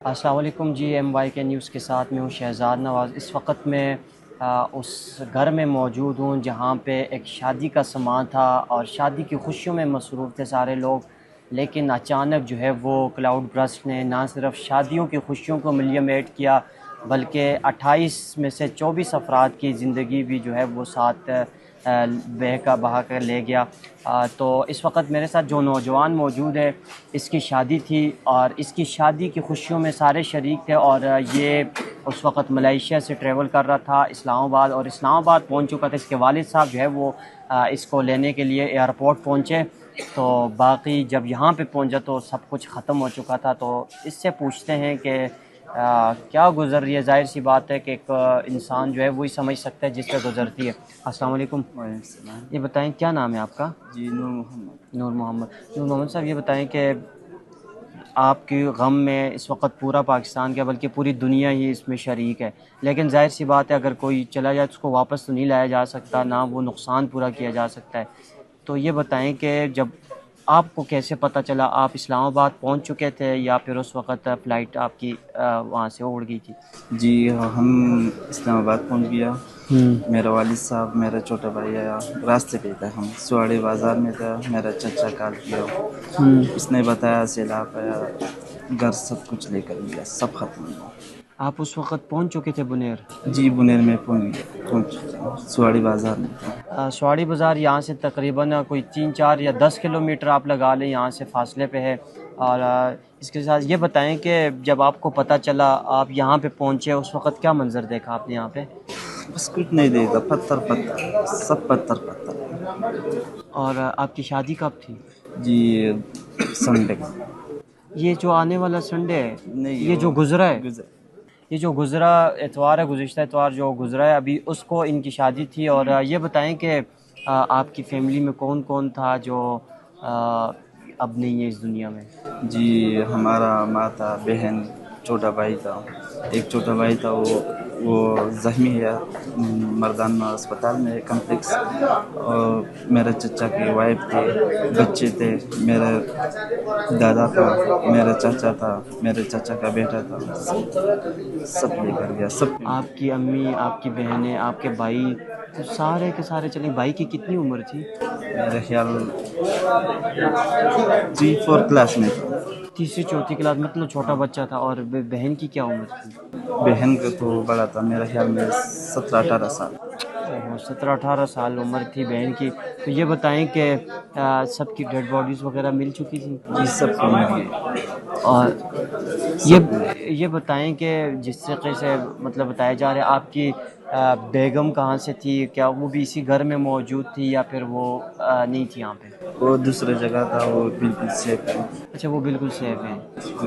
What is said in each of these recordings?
السلام علیکم جی، M Y کے نیوز کے ساتھ میں ہوں شہزاد نواز۔ اس وقت میں اس گھر میں موجود ہوں جہاں پہ ایک شادی کا سامان تھا اور شادی کی خوشیوں میں مصروف تھے سارے لوگ، لیکن اچانک جو ہے وہ کلاؤڈ برسٹ نے نہ صرف شادیوں کی خوشیوں کو ملیمیٹ کیا بلکہ 28 میں سے 24 افراد کی زندگی بھی جو ہے وہ ساتھ بہا کر لے گیا۔ تو اس وقت میرے ساتھ جو نوجوان موجود ہے، اس کی شادی تھی اور اس کی شادی کی خوشیوں میں سارے شریک تھے، اور یہ اس وقت ملیشیا سے ٹریول کر رہا تھا اسلام آباد، اور اسلام آباد پہنچ چکا تھا۔ اس کے والد صاحب جو ہے وہ اس کو لینے کے لیے ایئرپورٹ پہنچے، تو باقی جب یہاں پہ پہنچا تو سب کچھ ختم ہو چکا تھا۔ تو اس سے پوچھتے ہیں کہ کیا گزر رہی ہے۔ ظاہر سی بات ہے کہ ایک انسان جو ہے وہی سمجھ سکتا ہے جس پہ گزرتی ہے۔ السلام علیکم۔ وعلیکم السلام۔ یہ بتائیں کیا نام ہے آپ کا؟ جی نور محمد۔ نور محمد۔ نور محمد صاحب، یہ بتائیں کہ آپ کی غم میں اس وقت پورا پاکستان کیا بلکہ پوری دنیا ہی اس میں شریک ہے، لیکن ظاہر سی بات ہے اگر کوئی چلا جائے تو اس کو واپس تو نہیں لایا جا سکتا، نہ وہ نقصان پورا کیا جا سکتا ہے۔ تو یہ بتائیں کہ جب آپ کو کیسے پتہ چلا، آپ اسلام آباد پہنچ چکے تھے یا پھر اس وقت فلائٹ آپ کی وہاں سے اڑ گئی تھی؟ جی ہم اسلام آباد پہنچ گیا۔ میرا والد صاحب، میرا چھوٹا بھائی آیا، راستے پہ تھا، ہم سواڑی بازار میں تھا۔ میرا چچا کال کیا، اس نے بتایا سیلاب آیا، گھر سب کچھ لے کر گیا، سب ختم ہوا۔ آپ اس وقت پہنچ چکے تھے بنیر؟ جی بنیر میں پہنچ چکا، سواڑی بازار میں تھا۔ سواڑی بازار یہاں سے تقریباً کوئی 3-4 یا 10 کلومیٹر آپ لگا لیں یہاں سے فاصلے پہ ہے۔ اور اس کے ساتھ یہ بتائیں کہ جب آپ کو پتہ چلا آپ یہاں پہ پہنچے، اس وقت کیا منظر دیکھا آپ نے یہاں پہ؟ بس کچھ نہیں دیکھا، پتھر پتھر، سب پتھر پتھر۔ اور آپ کی شادی کب تھی؟ جی سنڈے۔ یہ جو آنے والا سنڈے ہے، نہیں، یہ جو گزرا ہے، گزر یہ جو گزرا اتوار ہے، گزشتہ اتوار جو گزرا ہے ابھی، اس کو ان کی شادی تھی۔ اور یہ بتائیں کہ آپ کی فیملی میں کون کون تھا جو اب نہیں ہے اس دنیا میں؟ جی ہمارا ماں تھا، بہن، چھوٹا بھائی تھا۔ ایک چھوٹا بھائی تھا، وہ زخمی ہے مردانہ اسپتال میں کمپلیکس۔ اور میرے چچا کی وائف تھی، بچے تھے، میرے دادا تھا، میرا چاچا تھا، میرے چاچا کا بیٹا تھا، سب لے کر گیا سب۔ آپ کی امی، آپ کی بہنیں، آپ کے بھائی، تو سارے کے سارے چلیں۔ بھائی کی کتنی عمر تھی؟ میرے خیال 3-4 کلاس میں تھا۔ تیسری چوتھی کلاس، مطلب چھوٹا بچہ تھا۔ اور بہن کی کیا عمر تھی؟ بہن کا تو بڑا تھا، میرے خیال میں 17-18 سال۔ 17-18 سال عمر تھی بہن کی۔ تو یہ بتائیں کہ سب کی ڈیڈ باڈیز وغیرہ مل چکی تھیں؟ جی سب کو مل گئی۔ اور یہ بتائیں کہ جس طریقے سے مطلب بتایا جا رہا ہے آپ کی بیگم کہاں سے تھی؟ کیا وہ بھی اسی گھر میں موجود تھی یا پھر وہ نہیں تھی یہاں پہ؟ وہ دوسرے جگہ تھا، وہ بالکل سیف ہے، اچھا، وہ بالکل سیف ہیں۔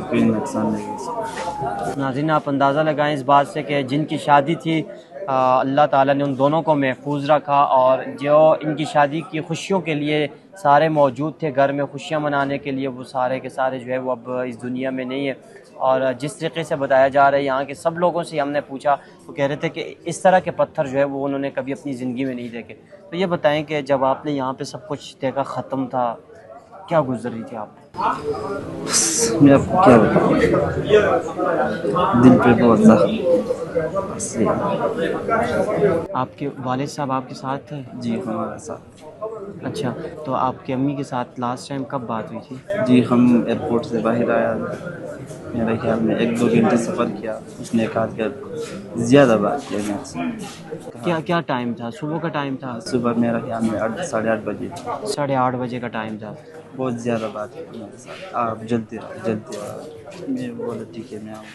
کوئی نقصان نہیں ہے۔ ناظرین، آپ اندازہ لگائیں اس بات سے کہ جن کی شادی تھی اللہ تعالیٰ نے ان دونوں کو محفوظ رکھا، اور جو ان کی شادی کی خوشیوں کے لیے سارے موجود تھے گھر میں خوشیاں منانے کے لیے، وہ سارے کے سارے جو ہے وہ اب اس دنیا میں نہیں ہے۔ اور جس طریقے سے بتایا جا رہا ہے یہاں کے سب لوگوں سے ہم نے پوچھا، وہ کہہ رہے تھے کہ اس طرح کے پتھر جو ہے وہ انہوں نے کبھی اپنی زندگی میں نہیں دیکھے۔ تو یہ بتائیں کہ جب آپ نے یہاں پہ سب کچھ دیکھا ختم تھا، کیا گزر رہی تھی آپ؟ میں آپ کو کیا بتاؤں، دل پہ بہت زخم۔ آپ کے والد صاحب آپ کے ساتھ تھے؟ جی ہمارے ساتھ۔ اچھا، تو آپ کی امی کے ساتھ لاسٹ ٹائم کب بات ہوئی تھی؟ جی ہم ایئرپورٹ سے باہر آیا، میرے خیال میں 1-2 گھنٹے سفر کیا، اس نے کہا کہ زیادہ بات کیا میرے سے۔ کیا ٹائم تھا؟ صبح کا ٹائم تھا؟ صبح میرا خیال میں 8-8:30 بجے، 8:30 بجے کا ٹائم تھا۔ بہت زیادہ بات کی میرے ساتھ، آپ جلدی رہو جلدی رہو۔ میں بولا ٹھیک ہے میں آؤں۔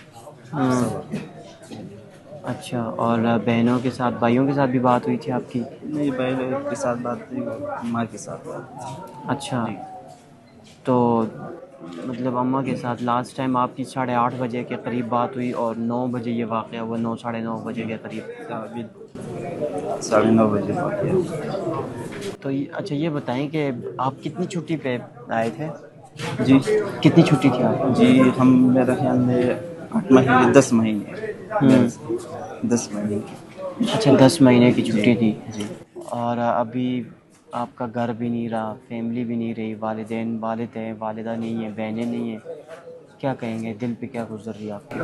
اچھا، اور بہنوں کے ساتھ، بھائیوں کے ساتھ بھی بات ہوئی تھی آپ کی؟ نہیں، بھائی لوگ کے ساتھ بات نہیں، ماں کے ساتھ بات۔ اچھا، جی تو مطلب اماں کے ساتھ لاسٹ ٹائم آپ کی 8:30 بجے کے قریب بات ہوئی، اور 9 بجے یہ واقعہ ہوا، 9-9:30 بجے کے قریب؟ بالکل 9:30 بجے واقعہ۔ تو اچھا، یہ بتائیں کہ آپ کتنی چھٹی پہ آئے تھے؟ جی کتنی چھٹی تھی آپ؟ جی ہم میرا خیال میں 8 مہینے 10 مہینے 10 مہینے کی۔ اچھا، 10 مہینے کی چھٹی تھی۔ جی اور ابھی آپ کا گھر بھی نہیں رہا، فیملی بھی نہیں رہی، والدین، والد ہیں، والدہ نہیں ہیں، بہنیں نہیں ہیں؟ کیا کہیں گے؟ دل پہ کیا گزر رہی ہے آپ کے؟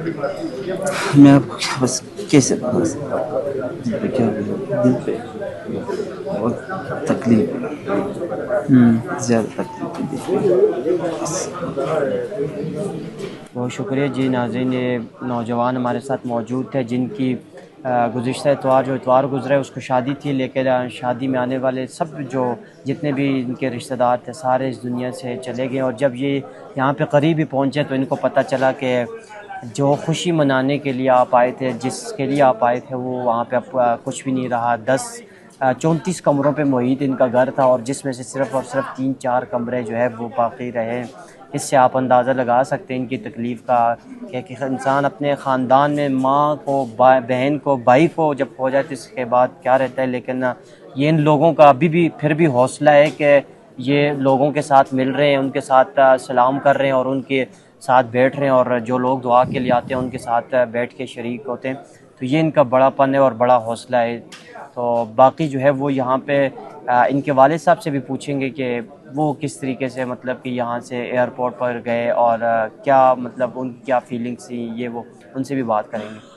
میں آپ کو بس کیسے بتا سکتا ہوں؟ دل پہ کیا گزر، دل پہ بہت تکلیف ہے، زیادہ تکلیف ہے دل پہ بس۔ بہت شکریہ جی۔ ناظرین، یہ نوجوان ہمارے ساتھ موجود تھے جن کی گزشتہ اتوار جو اتوار گزرا ہے اس کو شادی تھی، لیکن شادی میں آنے والے سب جو جتنے بھی ان کے رشتہ دار تھے سارے اس دنیا سے چلے گئے، اور جب یہ یہاں پہ قریب ہی پہنچے تو ان کو پتہ چلا کہ جو خوشی منانے کے لیے آپ آئے تھے، جس کے لیے آپ آئے تھے، وہ وہاں پہ اب کچھ بھی نہیں رہا۔ 34 کمروں پہ محیط ان کا گھر تھا، اور جس میں سے صرف اور صرف 3-4 کمرے جو ہے وہ باقی رہے۔ اس سے آپ اندازہ لگا سکتے ہیں ان کی تکلیف کا، کہ انسان اپنے خاندان میں ماں کو، بہن کو، بھائی کو جب کھو جائے تو اس کے بعد کیا رہتا ہے، لیکن یہ ان لوگوں کا ابھی بھی پھر بھی حوصلہ ہے کہ یہ لوگوں کے ساتھ مل رہے ہیں، ان کے ساتھ سلام کر رہے ہیں، اور ان کے ساتھ بیٹھ رہے ہیں، اور جو لوگ دعا کے لیے آتے ہیں ان کے ساتھ بیٹھ کے شریک ہوتے ہیں۔ تو یہ ان کا بڑا پن ہے اور بڑا حوصلہ ہے۔ تو باقی جو ہے وہ یہاں پہ ان کے والد صاحب سے بھی پوچھیں گے کہ وہ کس طریقے سے مطلب کہ یہاں سے ایئرپورٹ پر گئے، اور کیا مطلب ان کی کیا فیلنگس تھیں، یہ وہ ان سے بھی بات کریں گے۔